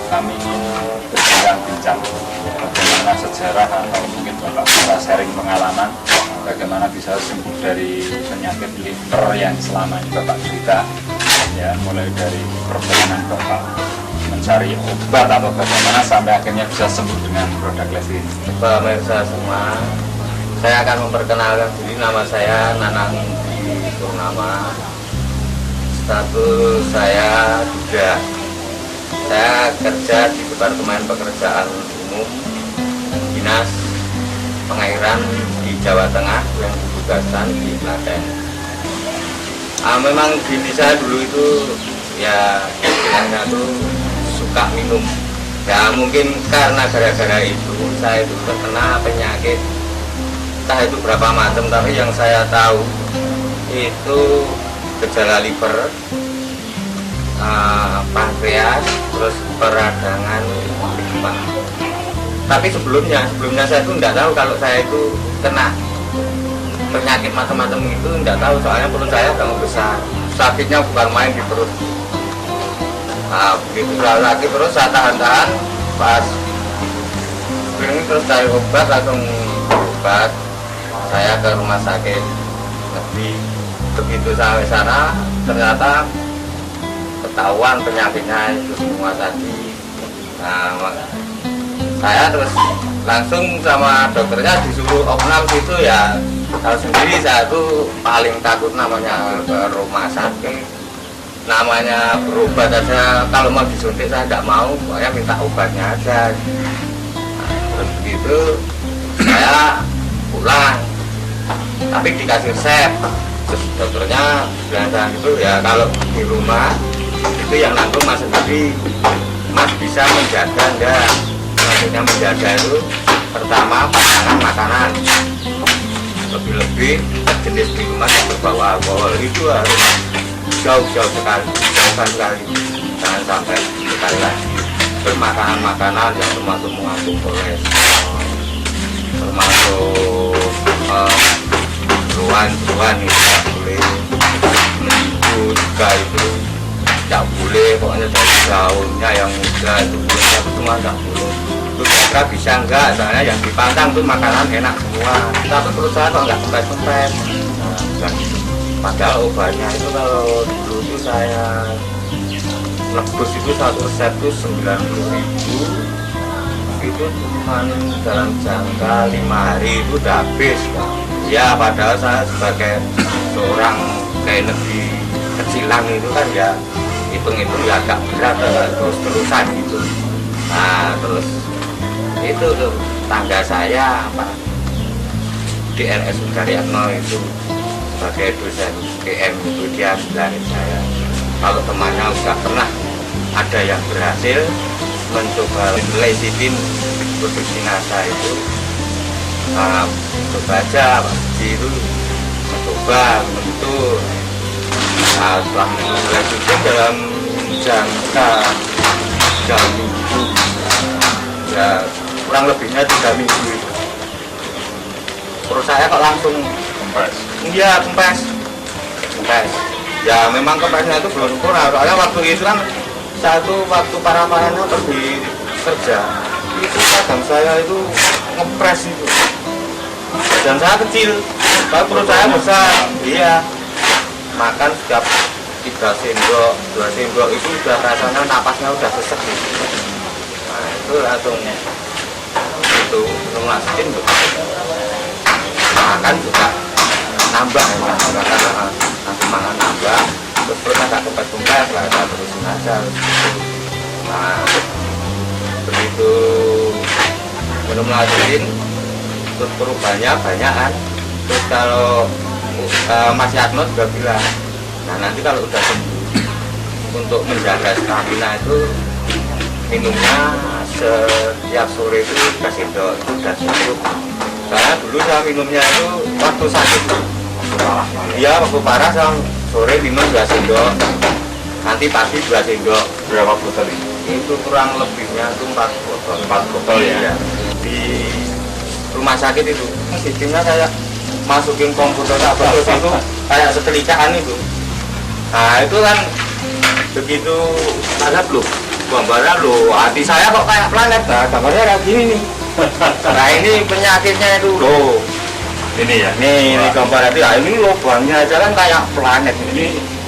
kami ingin berbincang-bincang bagaimana sejarah atau mungkin Bapak bisa sharing pengalaman bagaimana bisa sembuh dari penyakit liver yang selama ini Bapak derita, ya, mulai dari perjalanan Bapak mencari obat atau bagaimana sampai akhirnya bisa sembuh dengan produk Lesins. Pemirsa semua, saya akan memperkenalkan diri. Nama saya Nanang Purnama. Status saya juga, saya kerja di Departemen Pekerjaan Umum Dinas Pengairan di Jawa Tengah yang ditugaskan di Klaten. Memang diri saya dulu itu ya istilahnya tuh suka minum. Ya mungkin karena gara-gara itu saya itu terkena penyakit, entah itu berapa macam, tapi yang saya tahu itu gejala liver, pankreas, terus peradangan limpa. Tapi sebelumnya saya itu tidak tahu kalau saya itu kena penyakit macam-macam itu, tidak tahu, soalnya perut saya agak besar, sakitnya bukan main di perut. Begitu lagi terus saya tahan-tahan, pas ini terus cari obat, langsung obat saya ke rumah sakit negeri. Begitu sampai sana ternyata ketahuan penyakitnya itu semua tadi. Saya terus langsung sama dokternya disuruh opnam gitu, ya tahu sendiri saya tuh paling takut namanya ke rumah sakit, namanya berobat aja kalau mau disuntik saya tidak mau, pokoknya minta obatnya aja. Terus begitu saya pulang, tapi dikasih resep. Terus dokternya bilang gitu, ya kalau di rumah itu yang nanggung mas sendiri, mas bisa menjaga enggak? Maksudnya menjaga itu pertama pasangan makanan, lebih-lebih jenis minuman yang berbau alkohol itu harus jauh-jauh sekali, jangan sampai sekali lagi. Terus makanan-makanan yang termasuk mengandung kolesterol, termasuk jeruan itu tidak boleh, itu juga itu tidak boleh, pokoknya dari daunnya yang muda itu semua tidak boleh. Itu kira bisa enggak, soalnya yang dipanggang tuh makanan enak semua, tapi perut saya kok nggak kempes. Padahal obatnya itu kalau dulu itu saya nebus itu satu resep itu 90.000, itu cuma dalam jangka 5 hari itu udah habis. Ya padahal saya sebagai seorang kayak negeri kecilan itu kan ya hitung-hitung ya agak berat, terus-terusan gitu. Nah terus itu tuh tangga saya di RSU Karyatno itu sebagai dosen PM itu dia bilangin saya kalau temannya udah pernah ada yang berhasil mencoba lecitin produksi NASA itu, coba aja Pak itu mencoba itu. Setelah lecitin dalam jangka 3 minggu, ya kurang lebihnya 3 minggu itu perut saya kok langsung kempes. Iya kempes. Ya memang kempesnya itu belum sempurna, soalnya waktu itu kan saya tuh waktu parah-parahnya pergi kerja itu kadang saya itu ngepres itu, dan saya kecil tapi perut saya besar. Iya, makan setiap 3 sendok 2 sendok itu udah rasanya napasnya udah sesek gitu. Nah itu langsung itu masukin makan juga nambah ya, langsung makan nambah, terus perut agak kempes lah, saya terusin aja. Nah begitu minum lasin terus perubahannya banyakan. Terus kalau Mas Yatno juga bilang, nah nanti kalau udah sembuh untuk menjaga stamina itu minumnya setiap sore itu 3 sendok, itu udah cukup. Karena dulu saya minumnya itu waktu sakit, iya waktu parah saya sore minum 2 sendok, nanti pagi 2 sendok. Berapa botol ini? Itu kurang lebihnya itu 4 botol. 4 botol ya? Di rumah sakit itu sistemnya kayak masukin komputer terus itu kayak setricaan itu. Nah itu kan begitu ada belum gambarnya loh, hati saya kok kayak planet. Nah, gambarnya kayak gini nih. Nah, ini penyakitnya itu loh. Ini ya. Ini gambar hati. Nah, ini lubangnya aja kan kayak planet. Ini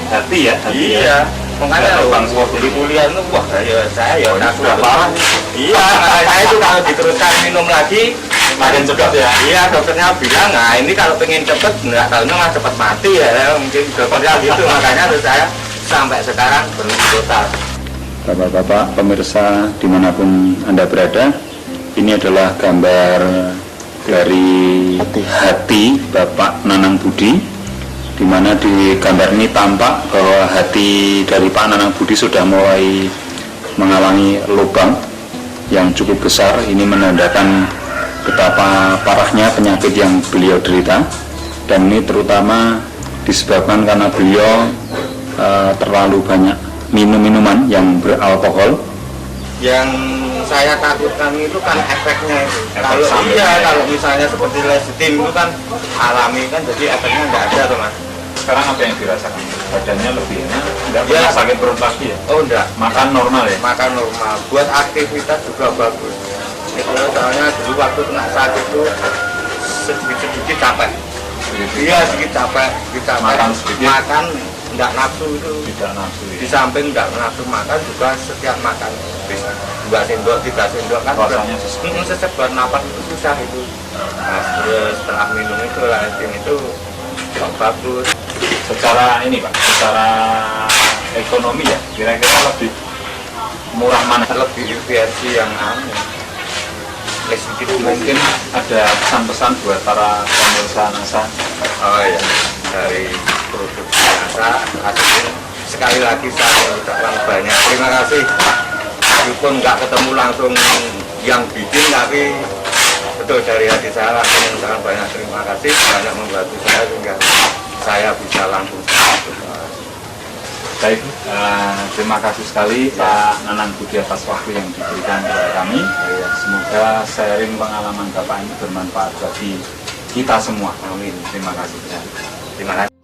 hati ya. Hati Iya. ya. Makanya Ada lubang lubang di kuliah itu wah saya ya Sudah parah. Iya, saya itu kalau diteruskan minum lagi Makin cepat ya. Iya, dokternya bilang, nah ini kalau pengen cepet, nggak tahunya mah cepet mati ya, mungkin dokternya gitu, makanya terus saya sampai sekarang berhenti total. Bapak-bapak pemirsa dimanapun Anda berada, ini adalah gambar dari hati Bapak Nanang Budi, di mana di gambar ini tampak bahwa hati dari Pak Nanang Budi sudah mulai mengalami lubang yang cukup besar. Ini menandakan betapa parahnya penyakit yang beliau derita, dan ini terutama disebabkan karena beliau terlalu banyak minum minuman yang beralkohol. Yang saya takutkan itu kan efeknya itu. Kalau iya, kalau misalnya seperti lecithin itu kan alami kan, jadi efeknya nggak ada tuh mas. Sekarang apa yang dirasakan? Badannya lebih enak, tidak Ya. pernah sakit perut lagi ya? Oh enggak, Makan normal ya? makan normal, buat aktivitas juga bagus. Itu soalnya dulu waktu kena sakit itu sedikit capek. Iya sedikit capek, Makan sedikit. makan nggak nafsu itu. Tidak nafsu ya? Di samping nggak nafsu makan juga setiap makan bisa 2 sendok 3 sendok kan Rasanya sesek buat napas itu susah itu. Nah setelah minum itu lecithin itu bagus. Secara ini Pak, secara ekonomi ya, kira-kira lebih murah mana? Lebih versi yang aneh. Lecithin Mungkin ada pesan-pesan buat para pemirsa NASA. Oh ya, dari produksi NASA, hasilnya sekali lagi saya ucapkan banyak terima kasih. Meskipun nggak ketemu langsung yang bikin, tapi betul dari hati saya langsung mengucapkan banyak terima kasih, banyak membantu saya sehingga saya bisa langsung. Baik, terima kasih sekali Pak Nanang Budi atas waktu yang diberikan kepada kami. Semoga sharing pengalaman Bapak ini bermanfaat bagi kita semua. Amin. Terima kasih. Terima kasih.